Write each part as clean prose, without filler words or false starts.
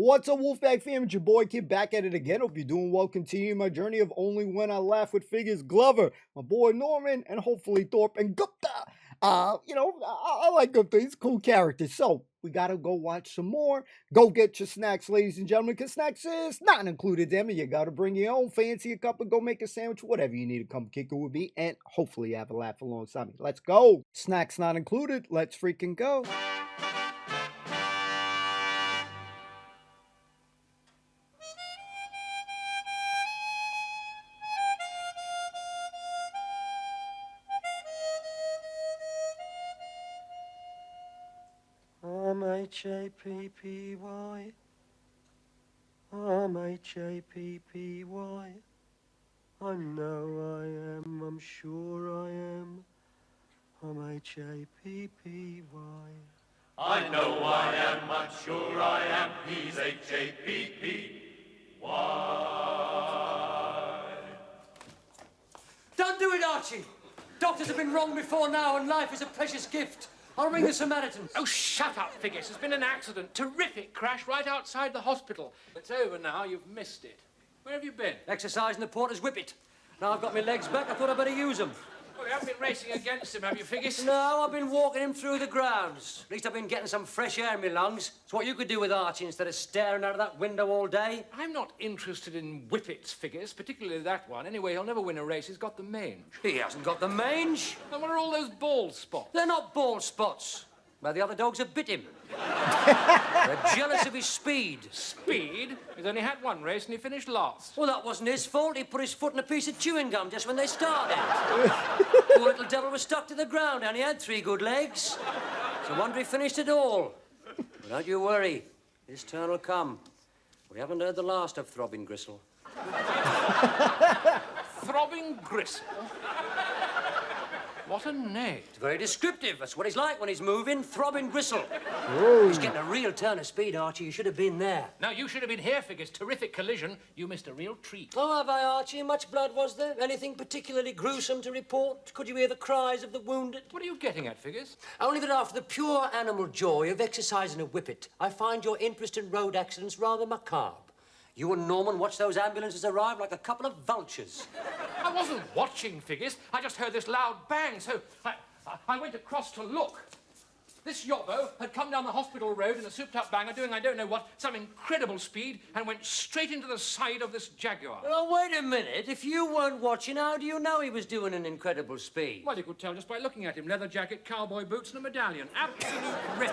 What's up, Wolfpack fam? It's your boy Kid back at it again. Hope you're doing well. Continuing my journey of only when I laugh with figures. Glover, my boy Norman, and hopefully Thorpe and Gupta. I like Gupta. He's a cool character. So we gotta go watch some more. Go get your snacks, ladies and gentlemen, because snacks is not included. Them, and you gotta bring your own. Fancy a cup and go make a sandwich, whatever you need to come kick it with me, and hopefully have a laugh alongside me. Let's go. Snacks not included. Let's freaking go. H-A-P-P-Y, I'm H-A-P-P-Y, I know I am, I'm sure I am, I'm H-A-P-P-Y. I know I am, I'm sure I am, he's H-A-P-P-Y. Don't do it, Archie! Doctors have been wrong before now, and life is a precious gift. I'll ring the Samaritans. Oh, shut up, Figgis. There's been an accident. Terrific crash right outside the hospital. It's over now. You've missed it. Where have you been? Exercising the porter's whippet. Now I've got my legs back, I thought I'd better use them. Well, you haven't been racing against him, have you, Figgis? No, I've been walking him through the grounds. At least I've been getting some fresh air in my lungs. It's what you could do with Archie instead of staring out of that window all day. I'm not interested in whippets, Figgis, particularly that one. Anyway, he'll never win a race. He's got the mange. He hasn't got the mange. Then what are all those bald spots? They're not bald spots. Well, the other dogs have bit him. They're jealous of his speed. Speed? He's only had one race and he finished last. Well, that wasn't his fault. He put his foot in a piece of chewing gum just when they started. Poor little devil was stuck to the ground and he had 3 good legs. It's a wonder he finished it all. But don't you worry. His turn will come. We haven't heard the last of Throbbing Gristle. Throbbing Gristle? What a name. It's very descriptive. That's what he's like when he's moving. Throbbing Gristle. Ooh. He's getting a real turn of speed, Archie. You should have been there. No, you should have been here, Figgis. Terrific collision. You missed a real treat. Oh, have I, Archie? Much blood, was there? Anything particularly gruesome to report? Could you hear the cries of the wounded? What are you getting at, Figgis? Only that after the pure animal joy of exercising a whippet, I find your interest in road accidents rather macabre. You and Norman watched those ambulances arrive like a couple of vultures. I wasn't watching, Figgis. I just heard this loud bang, so I went across to look. This yobbo had come down the hospital road in a souped-up banger doing I don't know what, some incredible speed, and went straight into the side of this Jaguar. Oh, wait a minute. If you weren't watching, how do you know he was doing an incredible speed? Well, you could tell just by looking at him. Leather jacket, cowboy boots, and a medallion. Absolute rip.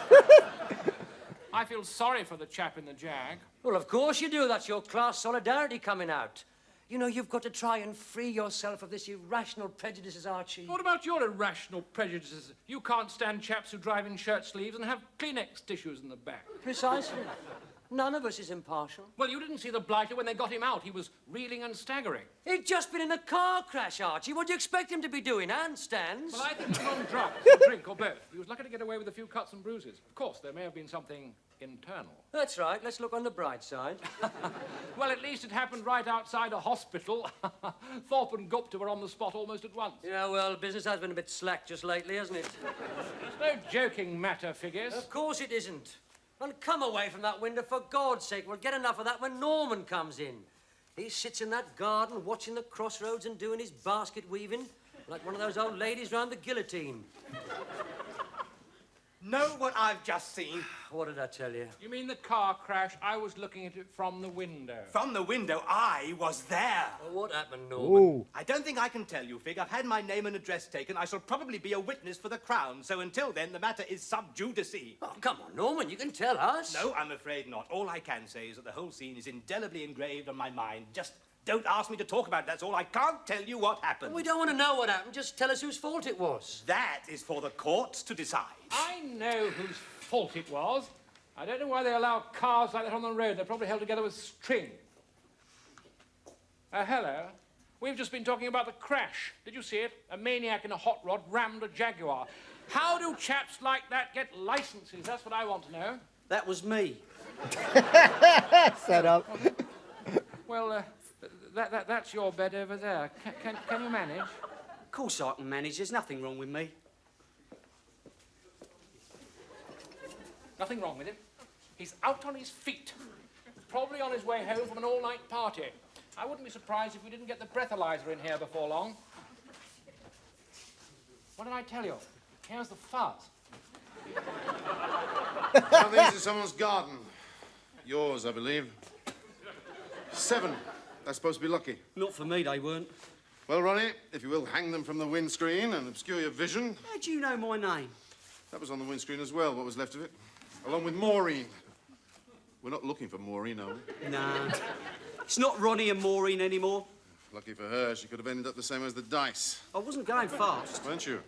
I feel sorry for the chap in the Jag. Well, of course you do. That's your class solidarity coming out. You know, you've got to try and free yourself of this irrational prejudices, Archie. What about your irrational prejudices? You can't stand chaps who drive in shirt sleeves and have Kleenex tissues in the back. Precisely. None of us is impartial. Well, you didn't see the blighter when they got him out. He was reeling and staggering. He'd just been in a car crash, Archie. What do you expect him to be doing? Handstands? Well, I think he was on drugs, or drink, or both. He was lucky to get away with a few cuts and bruises. Of course, there may have been something internal. That's right. Let's look on the bright side. Well, at least it happened right outside a hospital. Thorpe and Gupta were on the spot almost at once. Yeah, well, business has been a bit slack just lately, hasn't it? It's no joking matter, Figgis. Of course it isn't. And come away from that window, for God's sake. We'll get enough of that when Norman comes in. He sits in that garden watching the crossroads and doing his basket weaving like one of those old ladies round the guillotine. Know what I've just seen? What did I tell you? You mean the car crash? I was looking at it from the window. From the window, I was there. Well, what happened, Norman? Ooh. I don't think I can tell you, Fig. I've had my name and address taken. I shall probably be a witness for the Crown, so until then, the matter is sub judice. Oh, come on, Norman, you can tell us. No, I'm afraid not. All I can say is that the whole scene is indelibly engraved on my mind. Just don't ask me to talk about it, that's all. I can't tell you what happened. We don't want to know what happened. Just tell us whose fault it was. That is for the courts to decide. I know whose fault it was. I don't know why they allow cars like that on the road. They're probably held together with string. Hello. We've just been talking about the crash. Did you see it? A maniac in a hot rod rammed a Jaguar. How do chaps like that get licenses? That's what I want to know. That was me. Set up. Well, that's your bed over there. Can you manage? Of course I can manage. There's nothing wrong with me. Nothing wrong with him. He's out on his feet. probably on his way home from an all-night party. I wouldn't be surprised if we didn't get the breathalyzer in here before long. What did I tell you? Here's the fuzz. One of these in someone's garden. Yours, I believe. 7. That's supposed to be lucky. Not for me, they weren't. Well, Ronnie, if you will, hang them from the windscreen and obscure your vision. How do you know my name? That was on the windscreen as well, what was left of it. Along with Maureen. We're not looking for Maureen, are we? Nah. It's not Ronnie and Maureen anymore. Lucky for her, she could have ended up the same as the dice. I wasn't going fast. Weren't you?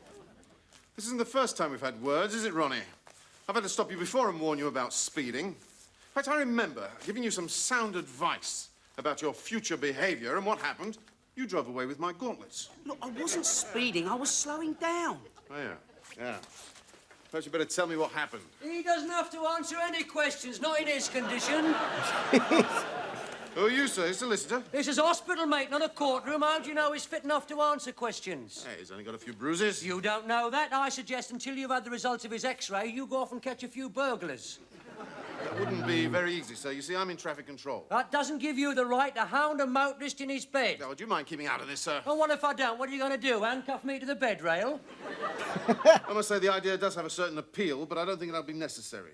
This isn't the first time we've had words, is it, Ronnie? I've had to stop you before and warn you about speeding. In fact, I remember giving you some sound advice about your future behaviour, and what happened? You drove away with my gauntlets. Look, I wasn't speeding, I was slowing down. Oh, yeah. Perhaps you better tell me what happened. He doesn't have to answer any questions, not in his condition. Who are you, sir? Solicitor? This is hospital, mate, not a courtroom. How do you know he's fit enough to answer questions? Hey, he's only got a few bruises. You don't know that. I suggest until you've had the results of his X-ray, you go off and catch a few burglars. That wouldn't be very easy, sir. You see, I'm in traffic control. That doesn't give you the right to hound a motorist in his bed. Now, would you mind keeping out of this, sir? And what if I don't? What are you going to do, handcuff me to the bed rail? I must say the idea does have a certain appeal, but I don't think it'll be necessary.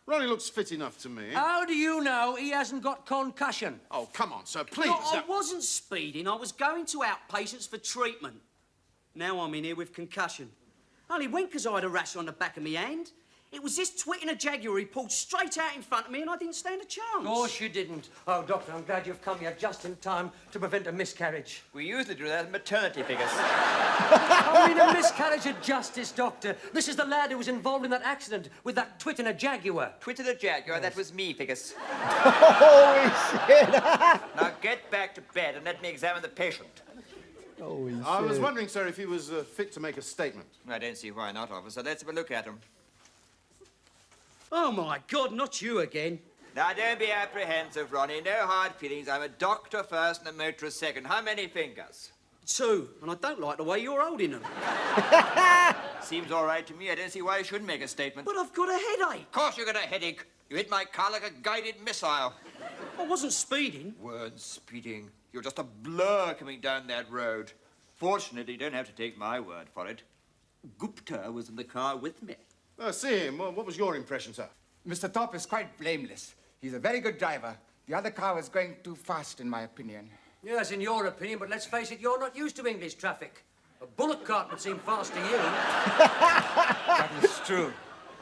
Ronnie looks fit enough to me. How do you know he hasn't got concussion? Oh, come on, sir, please. No, I wasn't speeding, I was going to outpatients for treatment. Now I'm in here with concussion. Only went 'cause I had a rash on the back of my hand. It was this twit in a Jaguar he pulled straight out in front of me and I didn't stand a chance. Of course you didn't. Oh, Doctor, I'm glad you've come here just in time to prevent a miscarriage. We usually do that in maternity figures. I mean, a miscarriage of justice, Doctor. This is the lad who was involved in that accident with that twit in a Jaguar. Twit in a Jaguar, that was me, figures. Holy shit! Now get back to bed and let me examine the patient. Holy shit. I was wondering, sir, if he was fit to make a statement. I don't see why not, officer. Let's have a look at him. Oh, my God, not you again. Now, don't be apprehensive, Ronnie. No hard feelings. I'm a doctor first and a motorist second. How many fingers? 2, and I don't like the way you're holding them. Seems all right to me. I don't see why you shouldn't make a statement. But I've got a headache. Of course you got a headache. You hit my car like a guided missile. I wasn't speeding. Weren't speeding. You're just a blur coming down that road. Fortunately, you don't have to take my word for it. Gupta was in the car with me. See him. What was your impression, sir? Mr. Top is quite blameless. He's a very good driver. The other car was going too fast, in my opinion. Yes, in your opinion, but let's face it, you're not used to English traffic. A bullock cart would seem fast to you. That is true.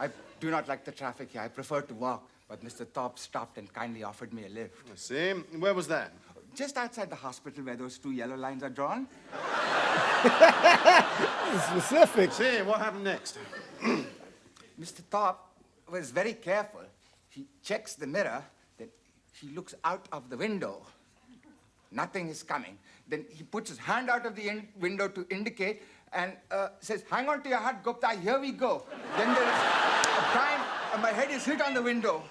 I do not like the traffic here. I prefer to walk. But Mr. Top stopped and kindly offered me a lift. I see. Where was that? Just outside the hospital where those 2 yellow lines are drawn. Specific. See, what happened next? Mr. Top was very careful. He checks the mirror, then he looks out of the window. Nothing is coming. Then he puts his hand out of the window to indicate and says, "Hang on to your hat, Gupta, here we go." Then there is a time and my head is hit on the window.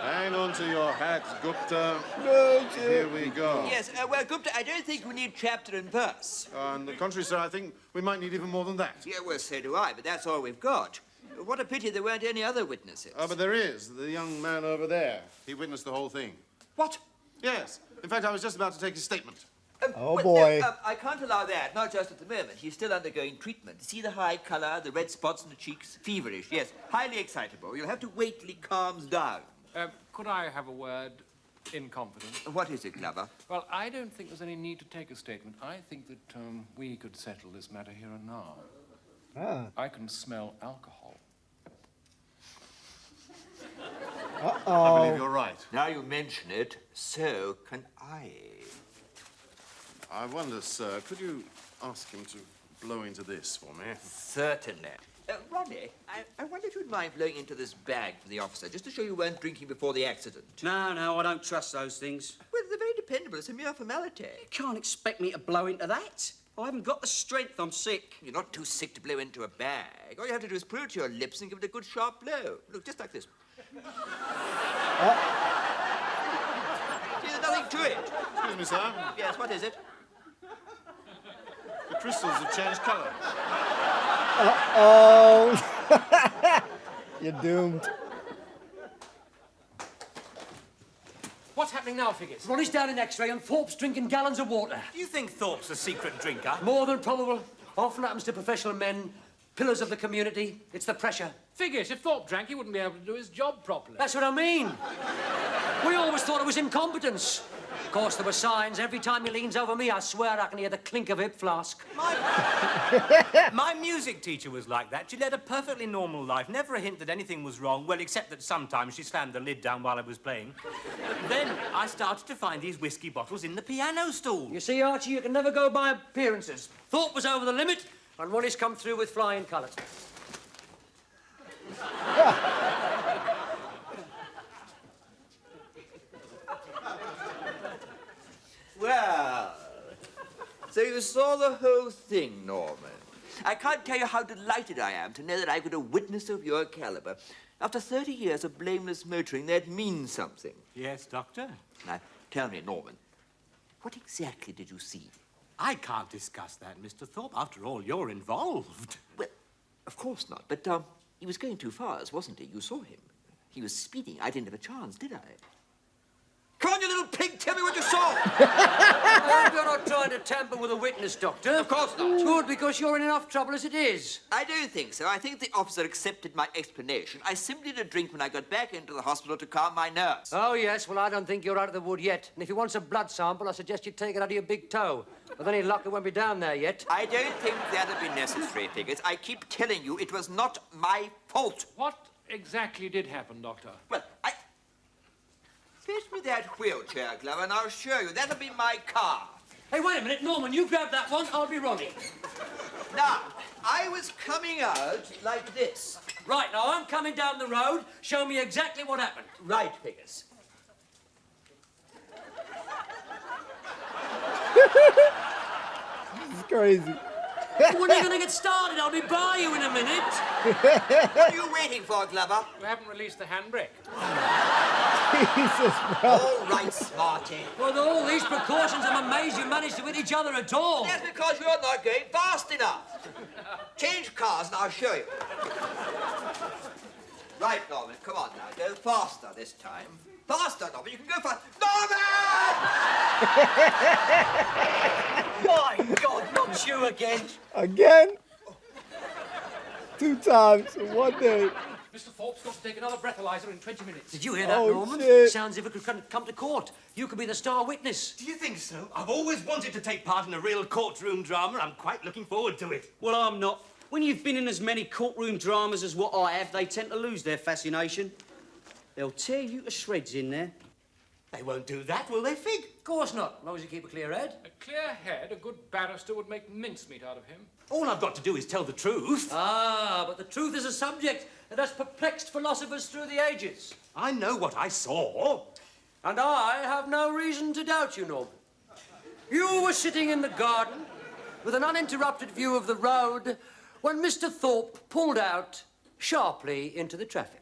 Hang on to your hat, Gupta. No, Here we go. Yes, well, Gupta, I don't think we need chapter and verse. On the contrary, sir, I think we might need even more than that. Yeah, well, so do I, but that's all we've got. What a pity there weren't any other witnesses. Oh, but there is. The young man over there. He witnessed the whole thing. What? Yes. In fact, I was just about to take his statement. Oh, well, boy. No, I can't allow that, not just at the moment. He's still undergoing treatment. See the high colour, the red spots on the cheeks? Feverish, yes. Highly excitable. You'll have to wait till he calms down. Could I have a word in confidence? What is it, Glover? Well, I don't think there's any need to take a statement. I think that we could settle this matter here and now. Ah. I can smell alcohol. I believe you're right. Now you mention it, so can I. I wonder, sir, could you ask him to blow into this for me? Certainly. Ronnie, I wonder if you'd mind blowing into this bag for the officer, just to show you weren't drinking before the accident. No, I don't trust those things. Well, they're very dependable. It's a mere formality. You can't expect me to blow into that. I haven't got the strength, I'm sick. You're not too sick to blow into a bag. All you have to do is put it to your lips and give it a good sharp blow. Look, just like this. See, there's nothing to it. Excuse me, sir. Yes, what is it? The crystals have changed colour. Uh-oh. You're doomed. What's happening now, Figures? Ronnie's down in X-ray and Thorpe's drinking gallons of water. Do you think Thorpe's a secret drinker? More than probable. Often happens to professional men, pillars of the community. It's the pressure. Figures, if Thorpe drank, he wouldn't be able to do his job properly. That's what I mean. We always thought it was incompetence. Of course, there were signs. Every time he leans over me, I swear I can hear the clink of a hip flask. My music teacher was like that. She led a perfectly normal life. Never a hint that anything was wrong. Well, except that sometimes she slammed the lid down while I was playing. But then I started to find these whiskey bottles in the piano stool. You see, Archie, you can never go by appearances. Thorpe was over the limit, and Ronnie's come through with flying colours. Well, so you saw the whole thing, Norman. I can't tell you how delighted I am to know that I could a witness of your caliber. After 30 years of blameless motoring, that means something. Yes, Doctor? Now, tell me, Norman, what exactly did you see? I can't discuss that, Mr. Thorpe. After all, you're involved. Well, of course not, but he was going too fast, wasn't he? You saw him. He was speeding. I didn't have a chance, did I? Come on, you little pig, tell me what you saw! I hope you're not trying to tamper with a witness, Doctor. Of course not. Good, because you're in enough trouble as it is. I don't think so. I think the officer accepted my explanation. I simply had a drink when I got back into the hospital to calm my nerves. Oh, yes, well, I don't think you're out of the wood yet. And if he wants a blood sample, I suggest you take it out of your big toe. With any luck, it won't be down there yet. I don't think that'll be necessary, Figures. I keep telling you it was not my fault. What exactly did happen, Doctor? Well, Fetch me that wheelchair, Glover, and I'll show you. That'll be my car. Hey, wait a minute, Norman, you grab that one, I'll be Ronnie. Now, I was coming out like this. Right, now I'm coming down the road. Show me exactly what happened. Right, Figures. This is crazy. When are you going to get started? I'll be by you in a minute. What are you waiting for, Glover? We haven't released the handbrake. Jesus, bro. All right, Smarty. Well, with all these precautions, I'm amazed you managed to hit each other at all. That's because you're not going fast enough. Change cars and I'll show you. Right, Norman, come on now. Go faster this time. Faster, Norman. You can go fast. Norman! My God, not you again. Again? 2 times in 1 day. Mr. Thorpe's got to take another breathalyzer in 20 minutes. Did you hear that, Oh, Norman? shit. Sounds as if it could come to court. You could be the star witness. Do you think so? I've always wanted to take part in a real courtroom drama. I'm quite looking forward to it. Well, I'm not. When you've been in as many courtroom dramas as what I have, they tend to lose their fascination. They'll tear you to shreds in there. They won't do that, will they, Fig? Of course not, as long as you keep a clear head. A clear head, a good barrister would make mincemeat out of him. All I've got to do is tell the truth. Ah, but the truth is a subject that has perplexed philosophers through the ages. I know what I saw. And I have no reason to doubt you, Norman. You were sitting in the garden with an uninterrupted view of the road when Mr. Thorpe pulled out sharply into the traffic.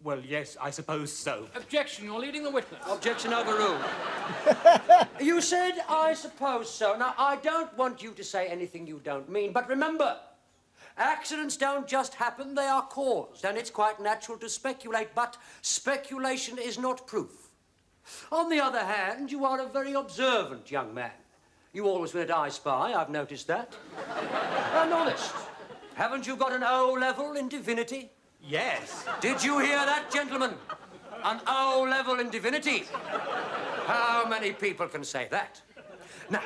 Well, yes, I suppose so. Objection, you're leading the witness. Objection overruled. You said, I suppose so. Now, I don't want you to say anything you don't mean, but remember, accidents don't just happen, they are caused, and it's quite natural to speculate, but speculation is not proof. On the other hand, you are a very observant young man. You always win at I Spy, I've noticed that. And honest, haven't you got an O level in divinity? Yes. Did you hear that, gentlemen? An O level in divinity. How many people can say that? Now,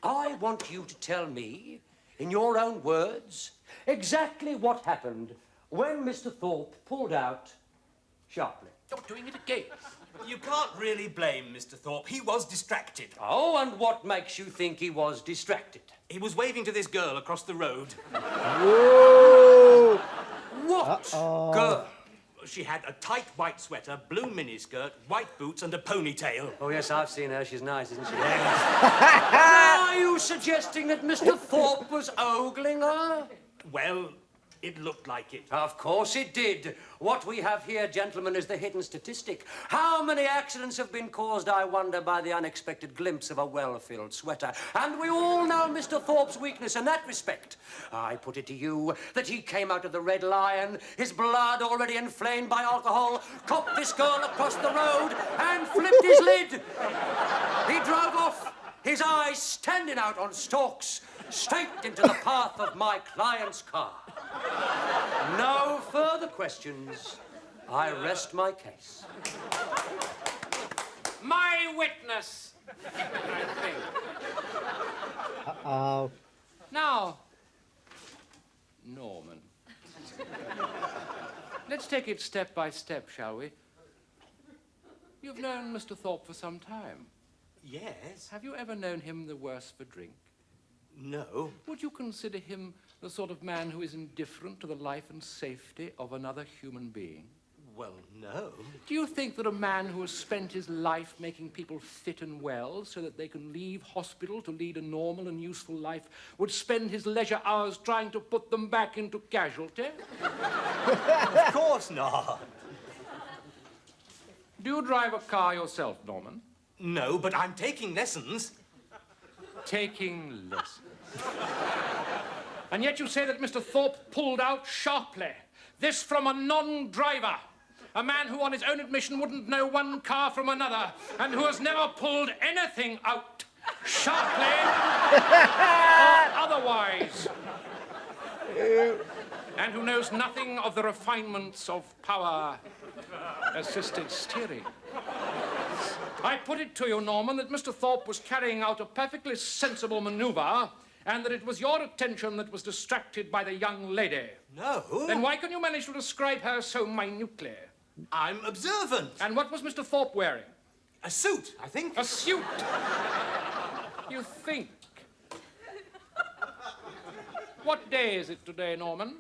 I want you to tell me, in your own words, exactly what happened when Mr. Thorpe pulled out sharply. You're doing it again. You can't really blame Mr. Thorpe. He was distracted. Oh, and what makes you think he was distracted? He was waving to this girl across the road. Whoa. What girl? She had a tight white sweater, blue miniskirt, white boots, and a ponytail. Oh, yes, I've seen her. She's nice, isn't she? Are you suggesting that Mr. Thorpe was ogling her? Well, It looked like it. Of course it did. What we have here, gentlemen, is the hidden statistic. How many accidents have been caused, I wonder, by the unexpected glimpse of a well-filled sweater? And we all know Mr. Thorpe's weakness in that respect. I put it to you that he came out of the Red Lion, his blood already inflamed by alcohol, copped this girl across the road and flipped his lid. He drove off, his eyes standing out on stalks, straight into the path of my client's car. No further questions. I rest my case. My witness, I think. Now, Norman. Let's take it step by step, shall we? You've known Mr. Thorpe for some time. Yes. Have you ever known him the worse for drink? No. Would you consider him the sort of man who is indifferent to the life and safety of another human being? Well, no. Do you think that a man who has spent his life making people fit and well so that they can leave hospital to lead a normal and useful life would spend his leisure hours trying to put them back into casualty? Of course not. Do you drive a car yourself, Norman? No, but I'm taking lessons. Taking lessons. And yet you say that Mr. Thorpe pulled out sharply. This from a non-driver. A man who on his own admission wouldn't know one car from another and who has never pulled anything out. Sharply or otherwise. And who knows nothing of the refinements of power-assisted steering. I put it to you, Norman, that Mr. Thorpe was carrying out a perfectly sensible maneuver and that it was your attention that was distracted by the young lady. No. Then why can you manage to describe her so minutely? I'm observant. And what was Mr. Thorpe wearing? A suit, I think. A suit? You think? What day is it today, Norman?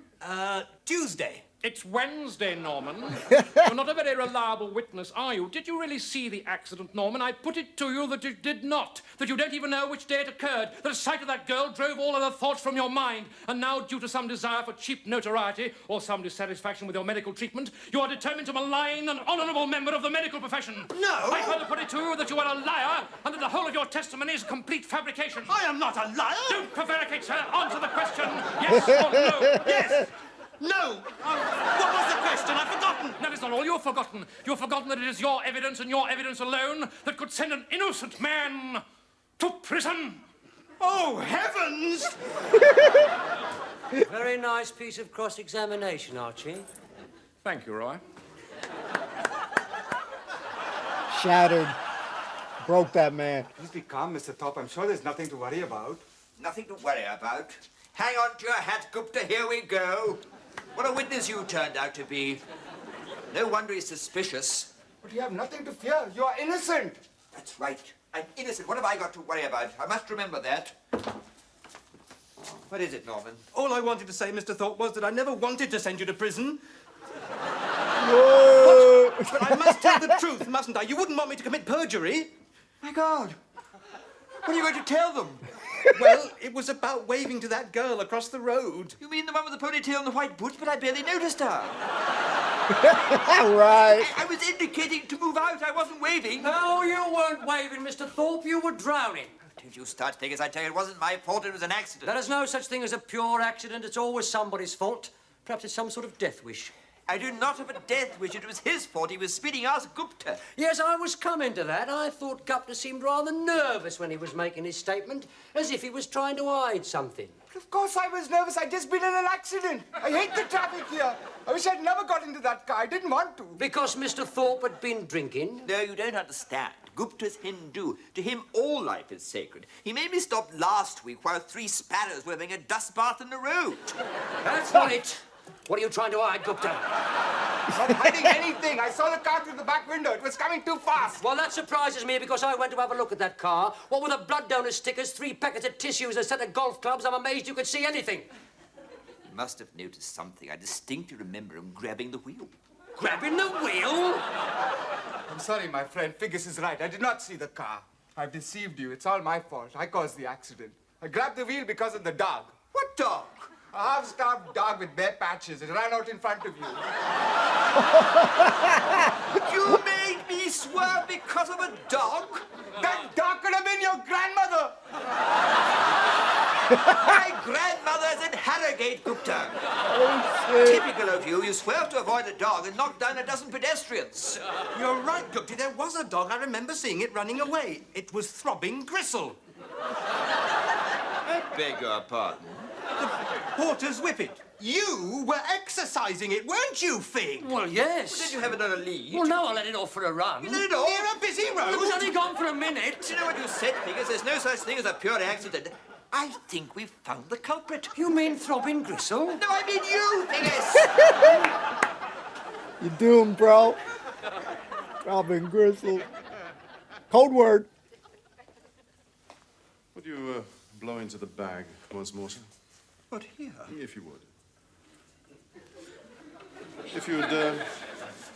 Tuesday. It's Wednesday, Norman. You're not a very reliable witness, are you? Did you really see the accident, Norman? I put it to you that you did not. That you don't even know which day it occurred. That the sight of that girl drove all other thoughts from your mind. And now, due to some desire for cheap notoriety or some dissatisfaction with your medical treatment, you are determined to malign an honourable member of the medical profession. No! I further put it to you that you are a liar and that the whole of your testimony is a complete fabrication. I am not a liar! Don't prevaricate, sir. Answer the question. Yes or no? Yes! No! What was the question? I've forgotten! That is not all you've forgotten. You've forgotten that it is your evidence and your evidence alone that could send an innocent man to prison. Oh, heavens! Very nice piece of cross-examination, Archie. Thank you, Roy. Shattered. Broke that man. Please be calm, Mr. Thorpe. I'm sure there's nothing to worry about. Nothing to worry about. Hang on to your hat, Gupta. Here we go. What a witness you turned out to be. No wonder he's suspicious. But you have nothing to fear. You are innocent. That's right. I'm innocent. What have I got to worry about? I must remember that. What is it, Norman? All I wanted to say, Mr. Thorpe, was that I never wanted to send you to prison. Whoa. But I must tell the truth, mustn't I? You wouldn't want me to commit perjury. My God. What are you going to tell them? Well, it was about waving to that girl across the road. You mean the one with the ponytail and the white boots, but I barely noticed her. Right. I was indicating to move out. I wasn't waving. No, you weren't waving, Mr. Thorpe. You were drowning. Don't you start figures. I tell you, it wasn't my fault. It was an accident. There is no such thing as a pure accident. It's always somebody's fault. Perhaps it's some sort of death wish. I do not have a death wish. It was his fault. He was speeding us Gupta. Yes, I was coming to that. I thought Gupta seemed rather nervous when he was making his statement, as if he was trying to hide something. Of course I was nervous. I'd just been in an accident. I hate the traffic here. I wish I'd never got into that car. I didn't want to. Because Mr. Thorpe had been drinking? No, you don't understand. Gupta's Hindu. To him, all life is sacred. He made me stop last week while 3 sparrows were having a dust bath in the road. That's not it. What are you trying to hide, Gupta? I'm not hiding anything. I saw the car through the back window. It was coming too fast. Well, that surprises me because I went to have a look at that car. What with the blood donor stickers, 3 packets of tissues, and a set of golf clubs, I'm amazed you could see anything. You must have noticed something. I distinctly remember him grabbing the wheel. Grabbing the wheel? I'm sorry, my friend. Figgis is right. I did not see the car. I've deceived you. It's all my fault. I caused the accident. I grabbed the wheel because of the dog. What dog? A half-starved dog with bare patches. It ran out in front of you. You made me swear because of a dog? That dog could have been your grandmother. My grandmother's in Harrogate, Gupta. Typical of you. You swear to avoid a dog and knock down a dozen pedestrians. You're right, Gupty. There was a dog. I remember seeing it running away. It was throbbing Gristle. I beg your pardon. The porter's whippet. You were exercising it, weren't you, Fig? Well, yes. Did you have it on a lead? Well, no, I let it off for a run. You let it off? Near a busy road. It was only gone for a minute. Do you know what you said, Figures? There's no such thing as a pure accident. I think we've found the culprit. You mean throbbing Gristle? No, I mean you, Figures. You're doomed, bro. Robin Gristle. Code word. Would you blow into the bag once more, sir? But here. If you would. If you would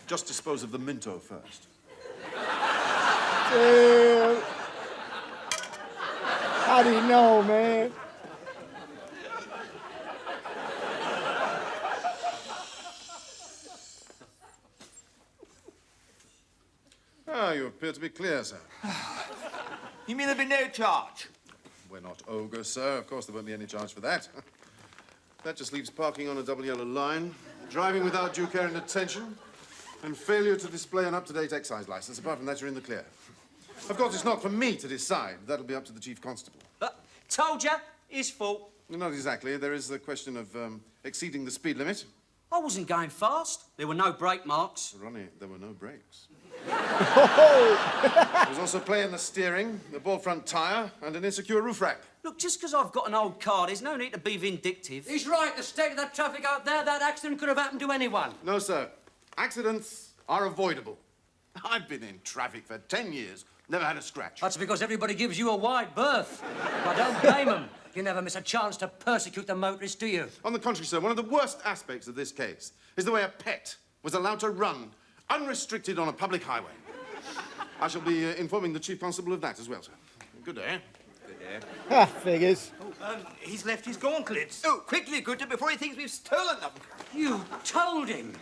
just dispose of the Minto first. Damn. How do you know, man? Ah, you appear to be clear, sir. You mean there'll be no charge? We're not ogres, sir. Of course there won't be any charge for that. That just leaves parking on a double yellow line, driving without due care and attention, and failure to display an up-to-date excise license. Apart from that, you're in the clear. Of course, it's not for me to decide. That'll be up to the chief constable. Told ya, his fault. Not exactly. There is the question of exceeding the speed limit. I wasn't going fast. There were no brake marks. Ronnie, there were no brakes. There was also play in the steering, the ball front tyre, and an insecure roof rack. Look, just because I've got an old car, there's no need to be vindictive. He's right. The state of that traffic out there, that accident could have happened to anyone. No, sir. Accidents are avoidable. I've been in traffic for 10 years, never had a scratch. That's because everybody gives you a wide berth. I don't blame them. You never miss a chance to persecute the motorist, do you? On the contrary, sir, one of the worst aspects of this case is the way a pet was allowed to run unrestricted on a public highway. I shall be informing the chief constable of that as well, sir. Good day. Good day. Ha, figures. He's left his gauntlets. Oh, quickly, Gunther, before he thinks we've stolen them. You told him.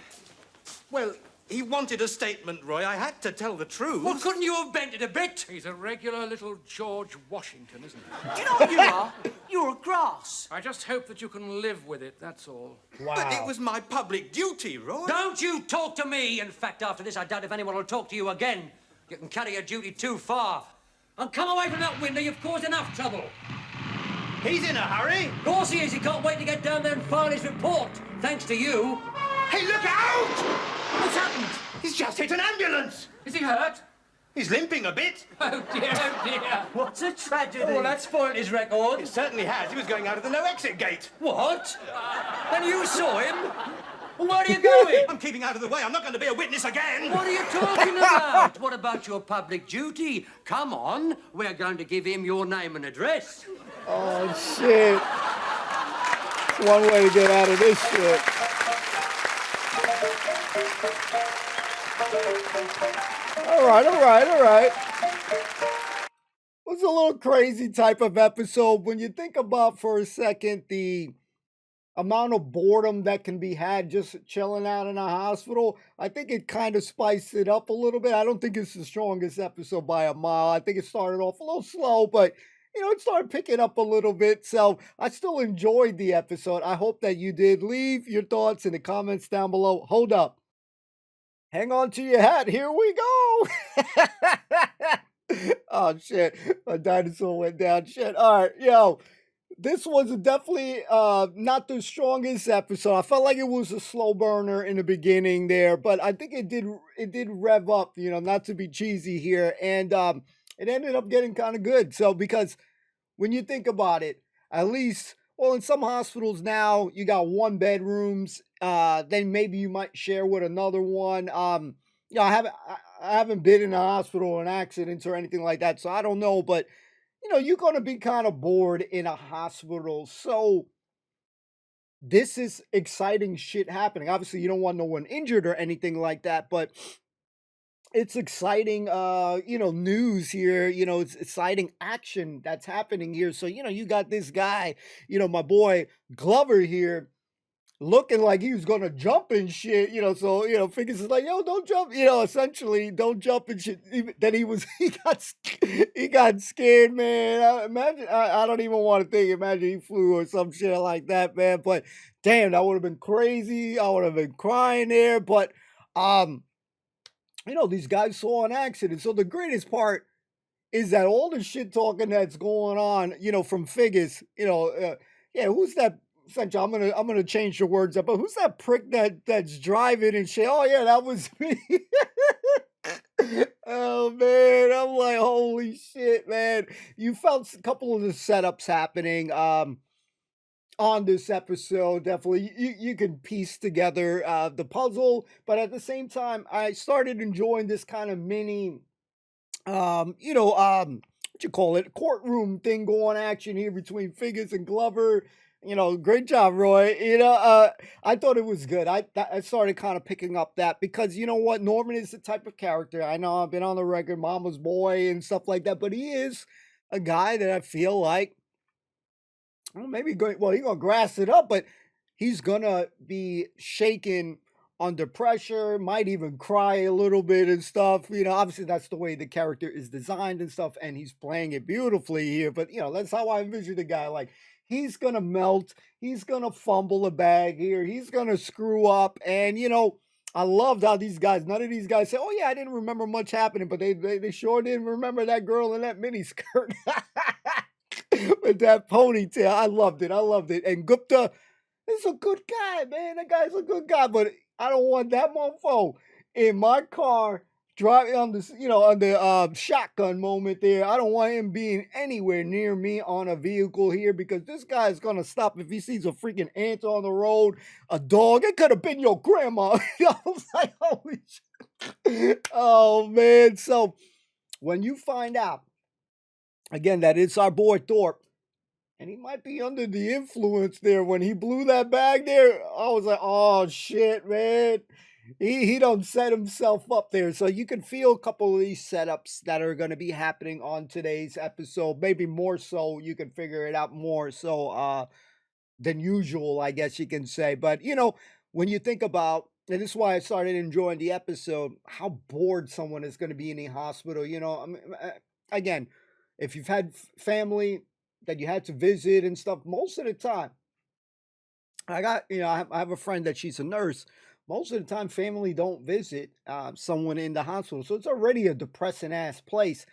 Well, he wanted a statement, Roy. I had to tell the truth. Well, couldn't you have bent it a bit? He's a regular little George Washington, isn't he? Do you know what you are? You're a grass. I just hope that you can live with it, that's all. Wow. But it was my public duty, Roy. Don't you talk to me. In fact, after this, I doubt if anyone will talk to you again. You can carry your duty too far. And come away from that window. You've caused enough trouble. He's in a hurry. Of course he is. He can't wait to get down there and file his report. Thanks to you. Hey, look out! What's happened? He's just hit an ambulance. Is he hurt? He's limping a bit. Oh, dear, oh, dear. What's a tragedy? Oh, well, that spoiled his record. It certainly has. He was going out of the no-exit gate. What? And you saw him? Well, where are you going? I'm keeping out of the way. I'm not going to be a witness again. What are you talking about? What about your public duty? Come on. We're going to give him your name and address. Oh, shit. It's one way to get out of this shit. All right. It was a little crazy type of episode. When you think about for a second the amount of boredom that can be had just chilling out in a hospital, I think it kind of spiced it up a little bit. I don't think it's the strongest episode by a mile. I think it started off a little slow, but it started picking up a little bit. So I still enjoyed the episode. I hope that you did. Leave your thoughts in the comments down below. Hold up. Hang on to your hat. Here we go. Oh, shit. My dinosaur went down. Shit. All right. Yo, this was definitely not the strongest episode. I felt like it was a slow burner in the beginning there, but I think it did rev up, not to be cheesy here. And it ended up getting kind of good. So, because when you think about it, at least, well, in some hospitals now, you got one bedrooms. Then maybe you might share with another one. I haven't been in a hospital or an accident or anything like that, so I don't know. But, you're going to be kind of bored in a hospital. So this is exciting shit happening. Obviously, you don't want no one injured or anything like that, but it's exciting, news here. It's exciting action that's happening here. So, you got this guy, my boy Glover here, looking like he was gonna jump and shit, so Figures is like, yo, don't jump, essentially don't jump and shit. Then he got scared, man. I don't even want to think. Imagine he flew or some shit like that, man. But damn, that would have been crazy. I would have been crying there. But these guys saw an accident. So the greatest part is that all the shit talking that's going on, from Figures, yeah, who's that? Essentially, I'm gonna change the words up, but who's that prick that's driving and shit? Oh yeah, that was me. Oh man, I'm like, holy shit, man. You felt a couple of the setups happening on this episode. Definitely, you can piece together the puzzle, but at the same time, I started enjoying this kind of mini, what you call it, courtroom thing going action here between Figures and Glover. Great job, Roy. I thought it was good. I started kind of picking up that because you know what, Norman is the type of character. I know I've been on the record, Mama's boy and stuff like that, but he is a guy that I feel like, well, maybe he's gonna grass it up, but he's gonna be shaken under pressure, might even cry a little bit and stuff. Obviously that's the way the character is designed and stuff, and he's playing it beautifully here. But that's how I envision the guy. Like, he's gonna melt, he's gonna fumble a bag here, he's gonna screw up, and I loved how none of these guys say, "Oh yeah, I didn't remember much happening," but they sure didn't remember that girl in that mini skirt with that ponytail. I loved it. And Gupta is a good guy, man. That guy's a good guy, but I don't want that mofo in my car driving on the shotgun moment there. I don't want him being anywhere near me on a vehicle here because this guy is gonna stop if he sees a freaking ant on the road, a dog. It could have been your grandma. I was like, holy shit. Oh man. So when you find out again that it's our boy Thorpe, and he might be under the influence there when he blew that bag there, I was like, oh shit, man. He don't set himself up there. So you can feel a couple of these setups that are going to be happening on today's episode. Maybe more so. You can figure it out more so than usual, I guess you can say. But, when you think about, and this is why I started enjoying the episode, how bored someone is going to be in a hospital. Again, if you've had family that you had to visit and stuff, most of the time, I have a friend that she's a nurse. Most of the time, family don't visit someone in the hospital. So it's already a depressing ass place.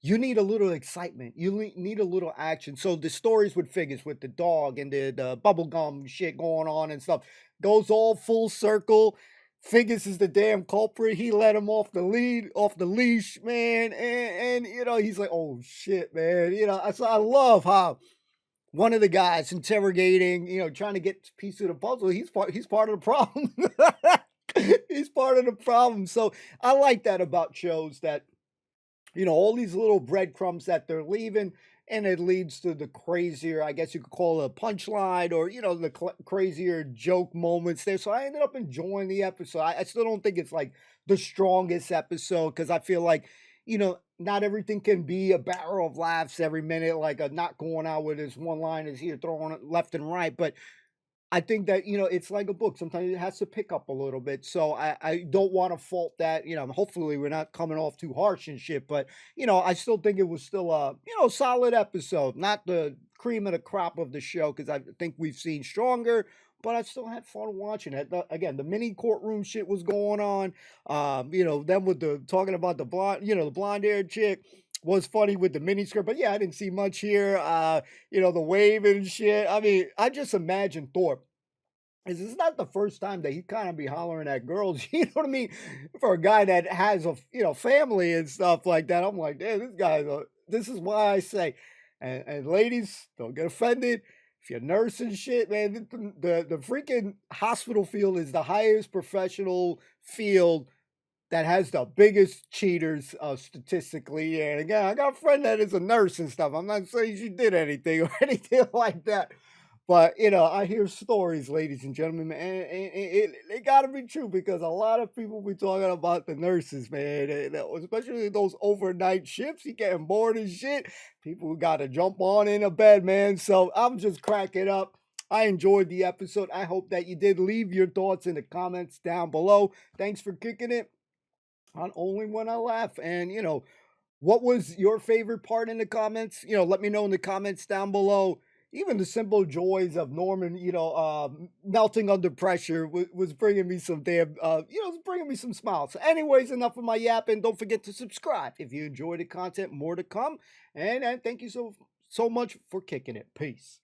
You need a little excitement. You need a little action. So the stories with Figures, with the dog and the bubblegum shit going on and stuff, goes all full circle. Figures is the damn culprit. He let him off the leash, man. And he's like, oh shit, man. So I love how one of the guys interrogating, trying to get a piece of the puzzle. He's part of the problem. He's part of the problem. So I like that about shows that, all these little breadcrumbs that they're leaving, and it leads to the crazier, I guess you could call it a punchline, or, the crazier joke moments there. So I ended up enjoying the episode. I still don't think it's like the strongest episode because I feel like, not everything can be a barrel of laughs every minute, like a not going out with his one-liners here, throwing it left and right. But I think that, it's like a book. Sometimes it has to pick up a little bit. So I don't want to fault that. Hopefully we're not coming off too harsh and shit. But, I still think it was still a, solid episode. Not the cream of the crop of the show because I think we've seen stronger. But I still had fun watching it. Again, the mini courtroom shit was going on. Then with the talking about the blonde, the blonde-haired chick was funny with the mini skirt. But yeah, I didn't see much here. The wave and shit. I mean, I just imagine Thorpe. This is not the first time that he kind of be hollering at girls. You know what I mean? For a guy that has a family and stuff like that, I'm like, damn, this guy. This is why I say, and ladies, don't get offended. If you're nurse and shit, man, the freaking hospital field is the highest professional field that has the biggest cheaters statistically. And again, I got a friend that is a nurse and stuff. I'm not saying she did anything or anything like that. But, you know, I hear stories, ladies and gentlemen, and they got to be true because a lot of people be talking about the nurses, man, especially those overnight shifts. You getting bored and shit. People got to jump on in a bed, man. So I'm just cracking up. I enjoyed the episode. I hope that you did. Leave your thoughts in the comments down below. Thanks for kicking it on Only When I Laugh. And, you know, what was your favorite part in the comments? You know, let me know in the comments down below. Even the simple joys of Norman, you know, melting under pressure was bringing me some damn, you know, it's bringing me some smiles. So anyways, enough of my yapping. Don't forget to subscribe if you enjoy the content. More to come. And thank you so much for kicking it. Peace.